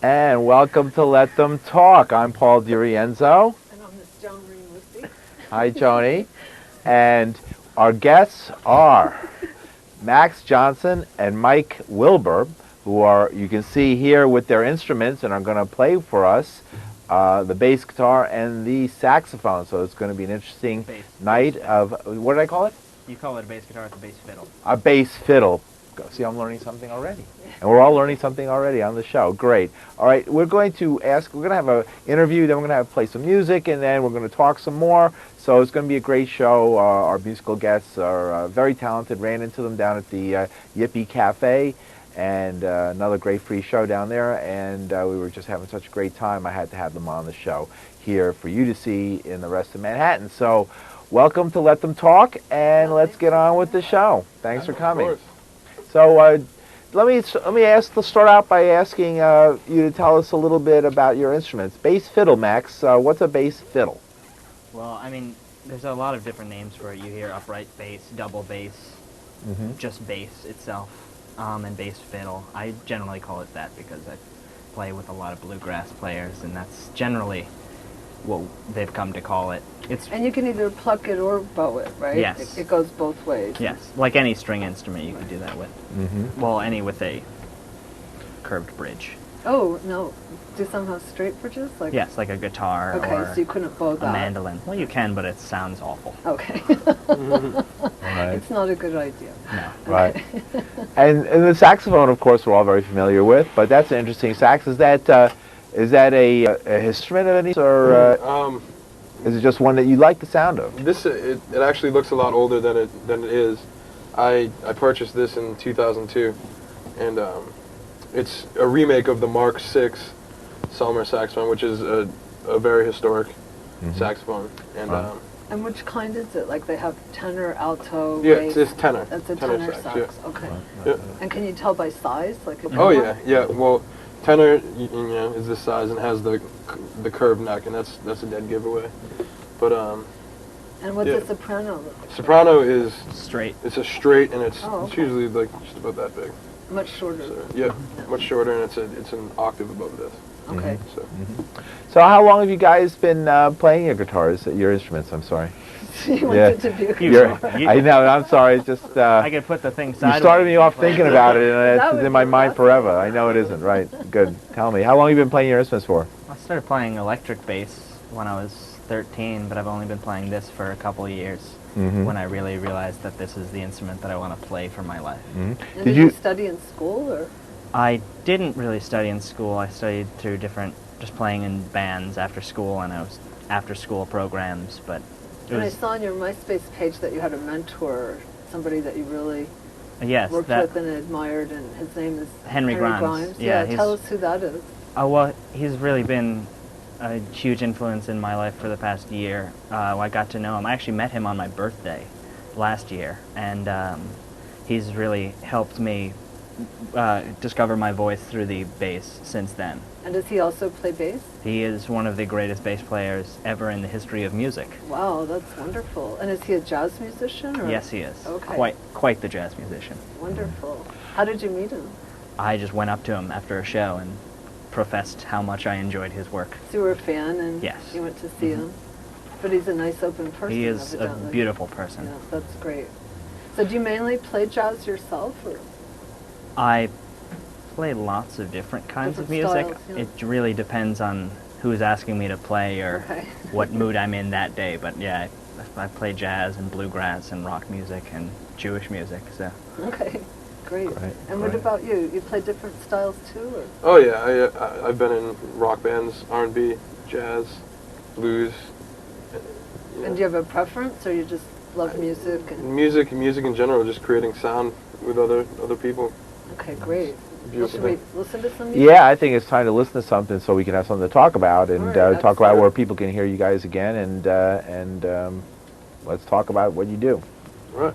And welcome to Let Them Talk. I'm Paul DiRienzo. And I'm Miss Joan Remusi. Hi, Joni. And our guests are Max Johnson and Mike Wilbur, who are, you can see here with their instruments and are going to play for us the bass guitar and the saxophone. So it's going to be an interesting night of, what did I call it? You call it a bass guitar, it's a bass fiddle. A bass fiddle. See, I'm learning something already. And we're all learning something already on the show. Great. All right, we're going to have an interview, then we're going to play some music, and then we're going to talk some more. So it's going to be a great show. Our musical guests are very talented. Ran into them down at the Yppie Cafe, and another great free show down there. And we were just having such a great time, I had to have them on the show here for you to see in the rest of Manhattan. So welcome to Let Them Talk, and let's get on with the show. Thanks for coming. So let's start out by asking you to tell us a little bit about your instruments. Bass fiddle, Max. What's a bass fiddle? Well, I mean, there's a lot of different names for it. You hear upright bass, double bass, just bass itself, and bass fiddle. I generally call it that because I play with a lot of bluegrass players, and that's generally what they've come to call it. And you can either pluck it or bow it, right? Yes. It goes both ways. Yes, like any string instrument you can do that with. Well, any with a curved bridge. Oh, no. Do some have straight bridges? Yes, like a guitar okay, or so you couldn't bow that. a mandolin. Well, you can, but it sounds awful. Okay. Right. It's not a good idea. No. Right. And the saxophone, of course, we're all very familiar with, but that's an interesting sax. Is that a instrument of any sort, or is it just one that you like the sound of? This it actually looks a lot older than it is. I purchased this in 2002, and it's a remake of the Mark VI Selmer saxophone, which is a very historic saxophone. And And which kind is it? Like they have tenor, alto, yeah, bass? it's tenor. That's a tenor sax. Yeah. Okay. Yeah. And can you tell by size? Like Oh yeah. Well, tenor, you know, is this size and has the curved neck, and that's a dead giveaway. But And what's yeah. a soprano look like? Soprano is Straight. It's a straight, and it's Oh, it's okay. usually like just about that big. Much shorter. So, yeah, much shorter, and it's an octave above this. Okay. So So how long have you guys been playing your guitars, your instruments? I'm sorry. You wanted to be a You're- guitar. I know. I'm sorry. It's just I could put the thing you sideways. started me off and play. thinking about it, and That it's would in my be mind awesome. forever. I know it isn't. Right. Good. Tell me, how long have you been playing your instruments for? I started playing electric bass when I was 13, but I've only been playing this for a couple of years when I really realized that this is the instrument that I want to play for my life. And Did did you- you study in school or? I didn't really study in school. I studied through just playing in bands after school, and I was after school programs, but it And I was, saw on your MySpace page that you had a mentor, somebody that you really yes, worked that, with and admired, and his name is Henry Grimes. Yeah, Yeah, tell he's- us who that is. oh, well, he's really been a huge influence in my life for the past year. I got to know him. I actually met him on my birthday last year, and he's really helped me discover my voice through the bass since then. And does he also play bass? He is one of the greatest bass players ever in the history of music. Wow, that's wonderful. And is he a jazz musician? Or? Yes, he is. Okay. Quite the jazz musician. Wonderful. How did you meet him? I just went up to him after a show and professed how much I enjoyed his work. So you were a fan and Yes. you went to see him? But he's a nice open person. He is a evidently. beautiful person. Yeah, that's great. So do you mainly play jazz yourself? Or? I play lots of different kinds of Different music. styles, yeah. It really depends on who's asking me to play or Okay. what mood I'm in that day. But yeah, I play jazz and bluegrass and rock music and Jewish music. So Okay, great. Right, And what right. about you? You play different styles too? Or? oh yeah, I've been in rock bands, R&B, jazz, blues. Yeah. And do you have a preference, or you just love music? And music in general, just creating sound with other people. okay, great. Well, Beautiful should we thing. listen to some music? Yeah, I think it's time to listen to something so we can have something to talk about and All right, talk about absolutely. where people can hear you guys again and let's talk about what you do. All right.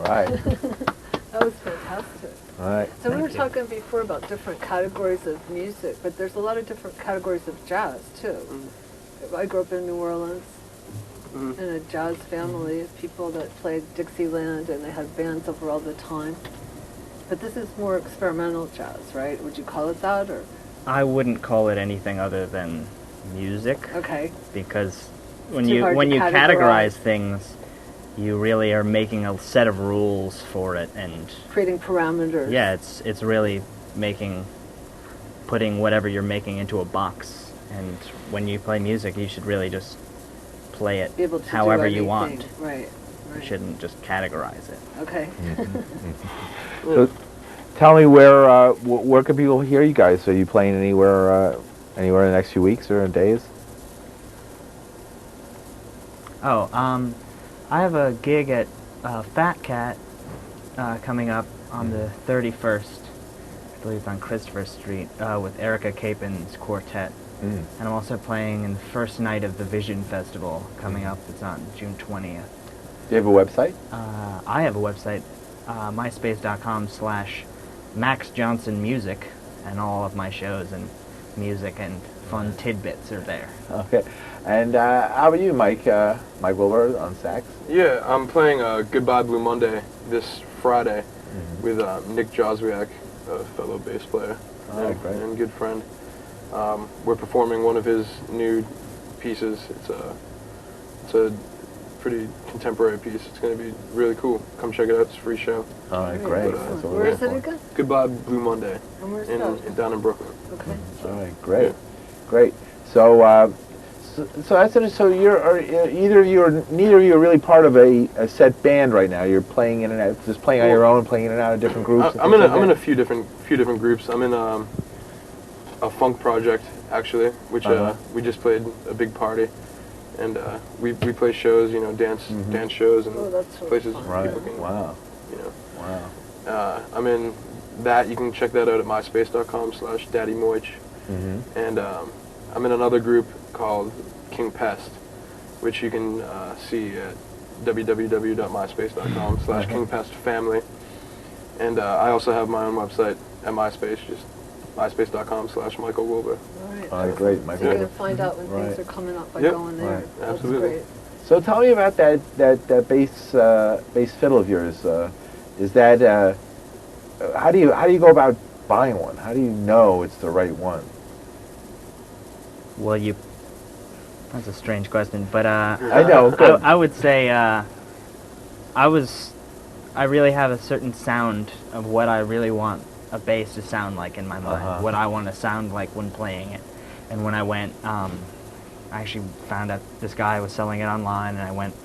Right. That was fantastic. All right. So we were you. talking before about different categories of music, but there's a lot of different categories of jazz too. I grew up in New Orleans in a jazz family of people that played Dixieland, and they had bands over all the time. But this is more experimental jazz, right? Would you call it that, or? I wouldn't call it anything other than music. Okay. Because when too you hard when to you categorize. categorize things, you really are making a set of rules for it, and Creating parameters. yeah, it's really putting whatever you're making into a box. And when you play music, you should really just play it Be able to however do you want. anything. Right. You shouldn't just categorize it. Okay. So, tell me where can people hear you guys? Are you playing anywhere in the next few weeks or days? Oh, I have a gig at Fat Cat coming up on the 31st, I believe on Christopher Street, with Erica Capin's quartet. And I'm also playing in the first night of the Vision Festival coming up. It's on June 20th. Do you have a website? I have a website, myspace.com/Max Johnson Music, and all of my shows and music and fun tidbits are there. Okay. And how about you, Mike? Mike Wilbur on sax? Yeah, I'm playing Goodbye Blue Monday this Friday with Nick Joswiak, a fellow bass player Great. and good friend. We're performing one of his new pieces. It's a pretty contemporary piece. It's going to be really cool. Come check it out. It's a free show. All right, great. But, That's what Where we're is it looking for. again? Goodbye Blue Monday And where's that? down in Brooklyn. Okay. All right, great, great. So, so that's it. So neither of you are really part of a set band right now. You're playing in and out, just playing on your own, playing in and out of different groups. I'm in a few different groups. I'm in a funk project actually, which we just played a big party, and we play shows, you know, dance shows and that's so places fun. Right. people can, Wow. you know. Wow. I'm in that. You can check that out at myspace.com/daddymoich. And I'm in another group called King Pest, which you can see at www.myspace.com/kingpestfamily. And I also have my own website at MySpace, just myspace.com/Michael Wilbur. Right. All right, great, So Michael. you can find out when Right. things are coming up by Yep. going there. Right. That's Absolutely. great. So tell me about that bass fiddle of yours. Is that how do you go about buying one? How do you know it's the right one? Well, that's a strange question, but I know. Good. I would say I really have a certain sound of what I really want a bass to sound like in my mind, what I want to sound like when playing it. And when I went, I actually found out this guy was selling it online, and I went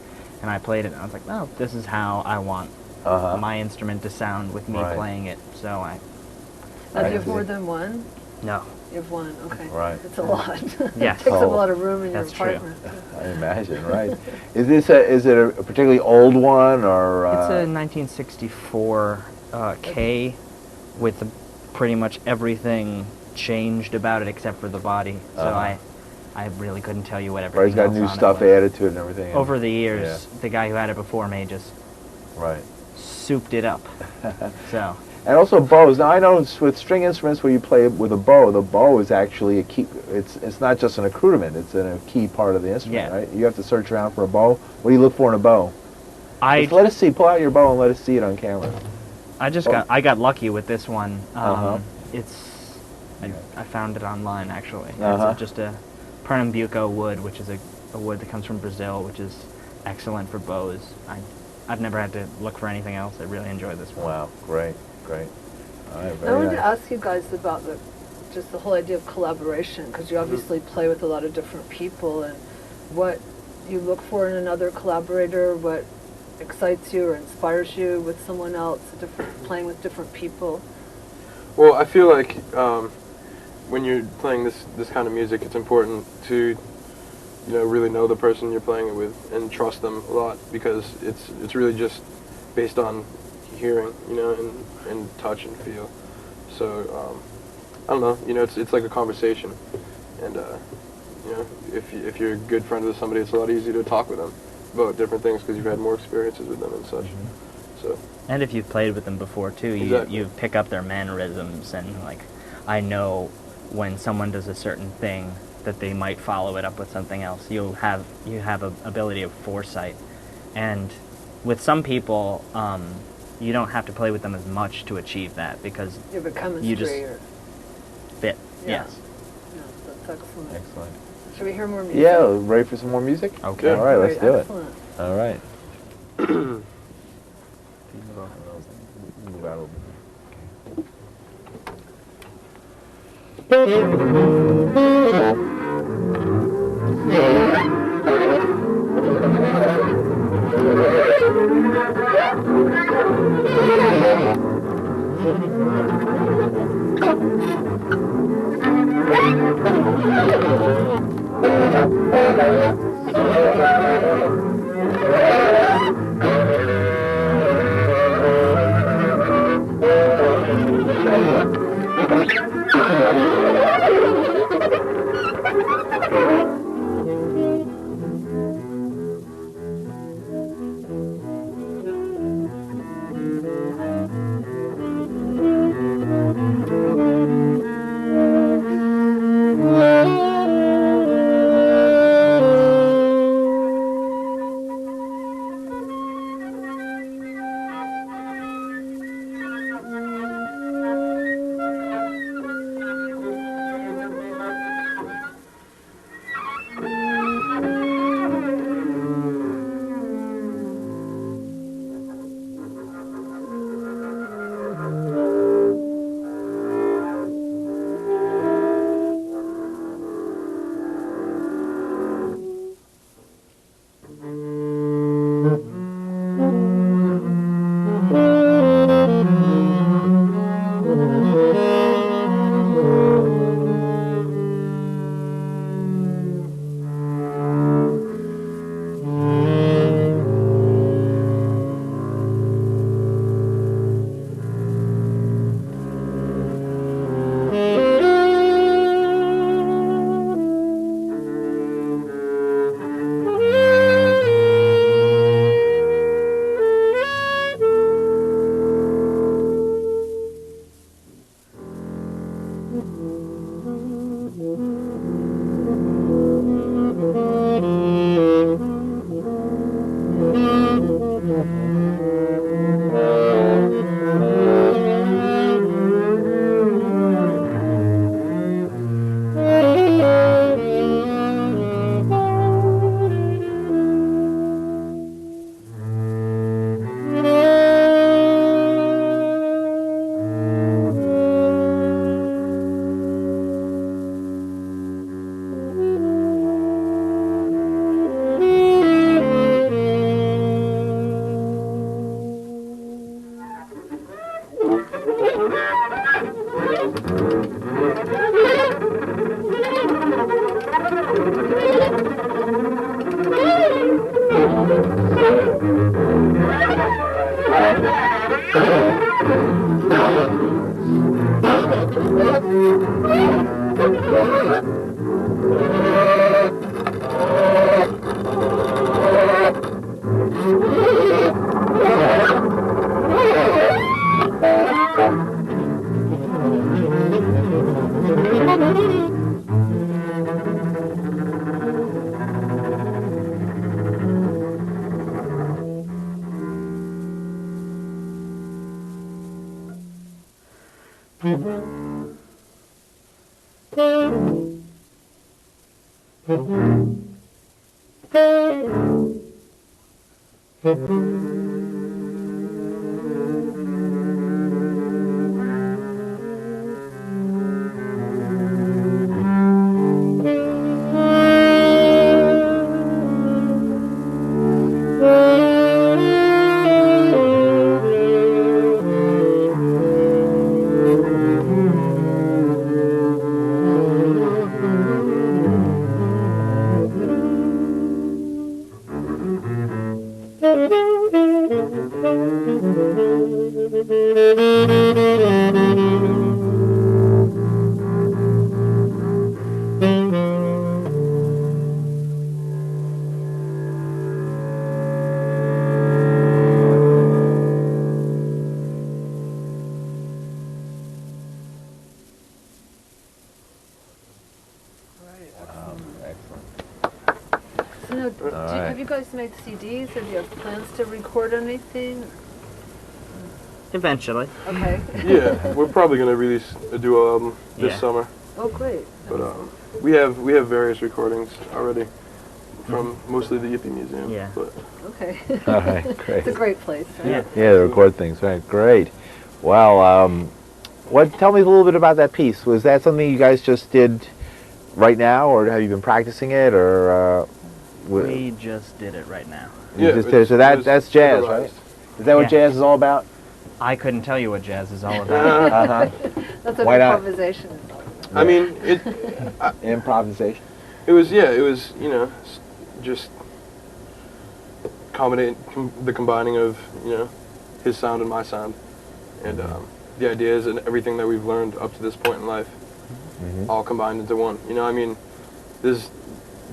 and I played it, and I was like, oh, this is how I want my instrument to sound with me playing it. So Now, do you have more than one? no. You have one, okay. Right. It's a lot. Yes. It takes up a Oh, lot of room in your that's true. apartment. I imagine, right? Is it a particularly old one or? It's a 1964 K with pretty much everything changed about it except for the body. So I really couldn't tell you what everything Right, it's got else new on it stuff was. added to it and everything. Over the years, the guy who had it before me just Right. souped it up. So And also bows. Now I know with string instruments where you play with a bow, the bow is actually a key. It's not just an accoutrement; it's a key part of the instrument, Yeah. right? You have to search around for a bow. What do you look for in a bow? Just let us see. Pull out your bow and let us see it on camera. I got lucky with this one. It's Yeah. I found it online actually. Uh-huh. It's just a Pernambuco wood, which is a wood that comes from Brazil, which is excellent for bows. I've never had to look for anything else. I really enjoy this one. Wow, great. All right, I very wanted nice. to ask you guys about just the whole idea of collaboration, because you obviously play with a lot of different people, and what you look for in another collaborator, what excites you or inspires you with someone else, playing with different people. Well, I feel like when you're playing this kind of music, it's important to, you know, really know the person you're playing it with and trust them a lot, because it's really just based on hearing, you know, and touch and feel. So I don't know, you know, it's like a conversation, and you know, if you're a good friend with somebody, it's a lot easier to talk with them about different things because you've had more experiences with them and such. So. And if you've played with them before too, you pick up their mannerisms, and like I know when someone does a certain thing that they might follow it up with something else. You have a ability of foresight, and with some people, you don't have to play with them as much to achieve that because You have a chemistry you just or... fit. Yeah. Yes. Yeah, that's excellent. Excellent. Should we hear more music? Yeah, ready for some more music? Okay. All right, let's Great, do excellent. it. All right. Move out a little bit. So now, have you guys made CDs? Have you have plans to record anything? Eventually. Okay. Yeah, we're probably gonna release a duo album this summer. Oh, great. But we have various recordings already from mostly the Yppie Museum. Yeah. But Okay. All right, great. It's a great place, right? Yeah. Yeah, to record things, right? Great. Well, tell me a little bit about that piece. Was that something you guys just did right now, or have you been practicing it, or? We just did it right now. You yeah, just did, so that's jazz, right? improvised. Is that what Yeah. jazz is all about? I couldn't tell you what jazz is all about. That's what Why not? improvisation is all about. I mean, Improvisation. it was you know just the combining of his sound and my sound, and the ideas and everything that we've learned up to this point in life, all combined into one. I mean, there's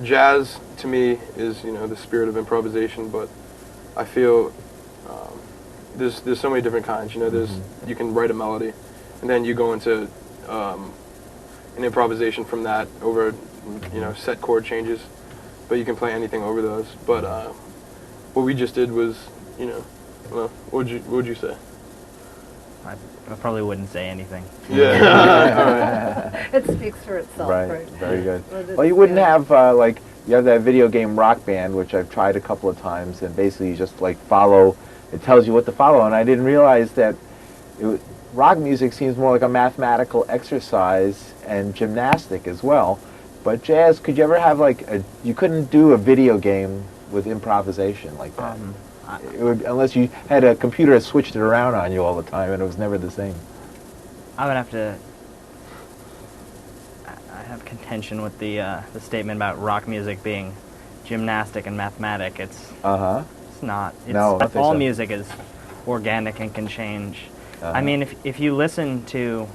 jazz to me is the spirit of improvisation, but I feel there's so many different kinds. There's you can write a melody, and then you go into an improvisation from that over set chord changes, but you can play anything over those. But what we just did was well, what would you say? I probably wouldn't say anything. Yeah. It speaks for itself, right? Right, very good. Well, Well, you wouldn't have, like, you have that video game Rock Band, which I've tried a couple of times, and basically you just, like, follow, it tells you what to follow, and I didn't realize that rock music seems more like a mathematical exercise and gymnastic as well, but jazz, could you ever have, like, you couldn't do a video game with improvisation like that? It would, unless you had a computer that switched it around on you all the time, and it was never the same. I would have to. I have contention with the statement about rock music being gymnastic and mathematic. It's not. It's, No, I don't think all so. music is organic and can change. Uh-huh. I mean, if you listen to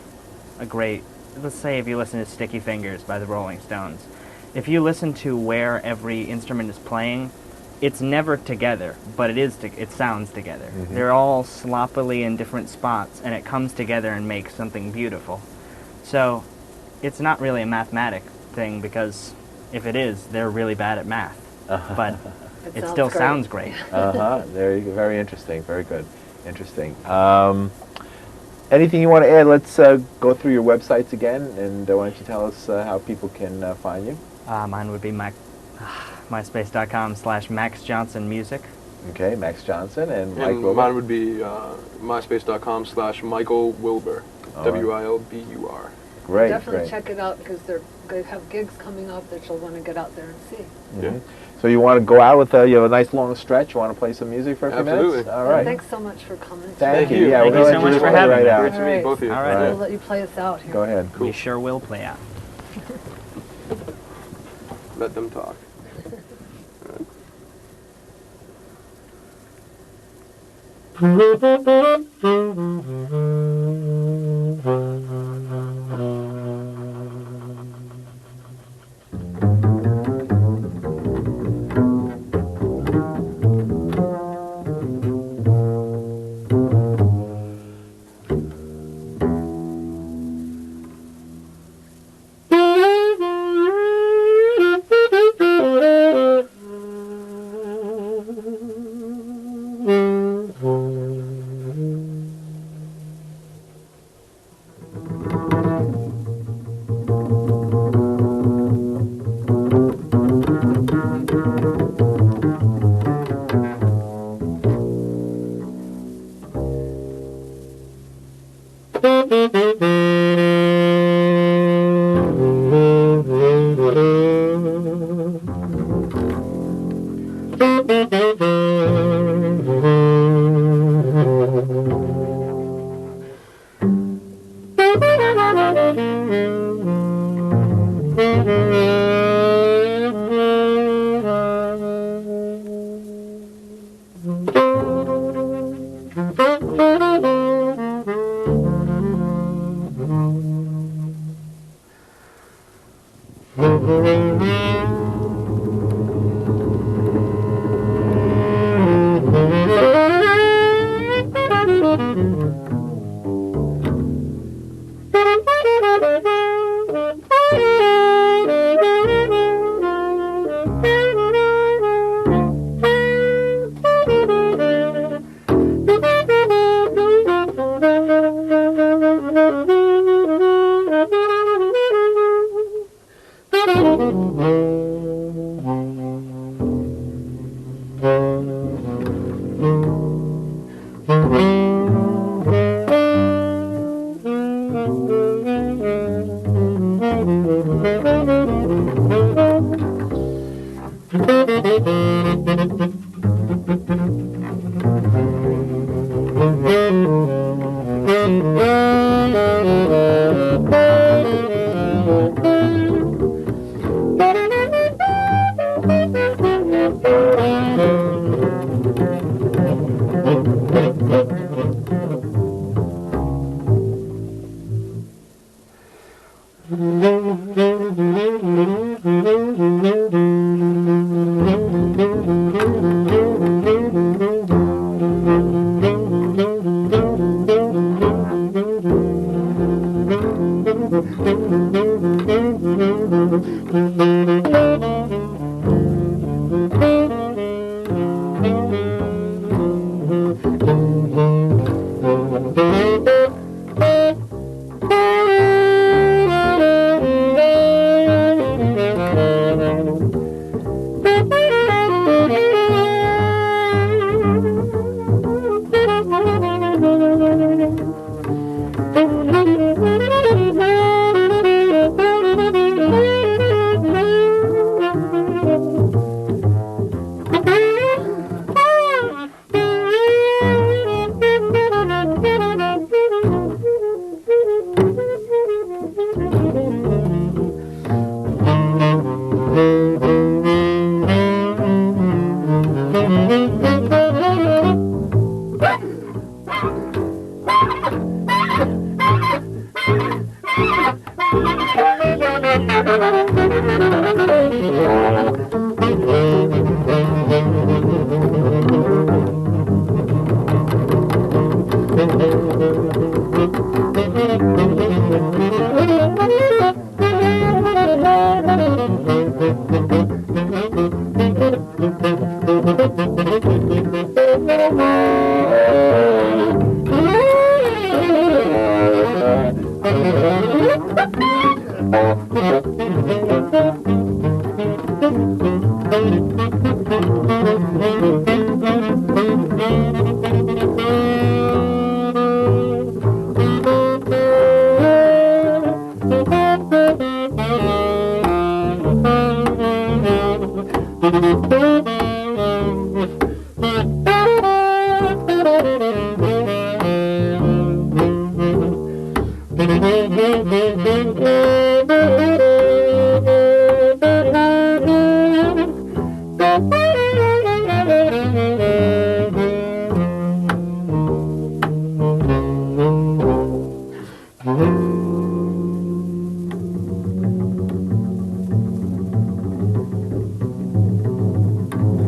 let's say if you listen to Sticky Fingers by the Rolling Stones, if you listen to where every instrument is playing, it's never together, but it sounds together. They're all sloppily in different spots, and it comes together and makes something beautiful. So it's not really a mathematic thing, because if it is, they're really bad at math. But it still sounds great. There you go. Very interesting. Very good. Interesting. Anything you want to add? Let's go through your websites again, and why don't you tell us how people can find you? Mine would be myspace.com/Max Johnson Music. Okay, Max Johnson and Mike And Wilbur. mine would be myspace.com/Michael Wilbur, All right. WILBUR. Great, Definitely great. check it out, because they have gigs coming up that you'll want to get out there and see. Mhm. So you want to go out with you have a nice long stretch. You want to play some music for a few minutes? Absolutely. All right. Thanks so much for coming. Thank Thank you. you. Yeah, Thank we're you gonna so let much just for play having right me. out. Great to meet Alright. both of you. All right. We'll let you play us out here. Go ahead. We sure will play out. Let them talk.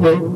Mm-hmm.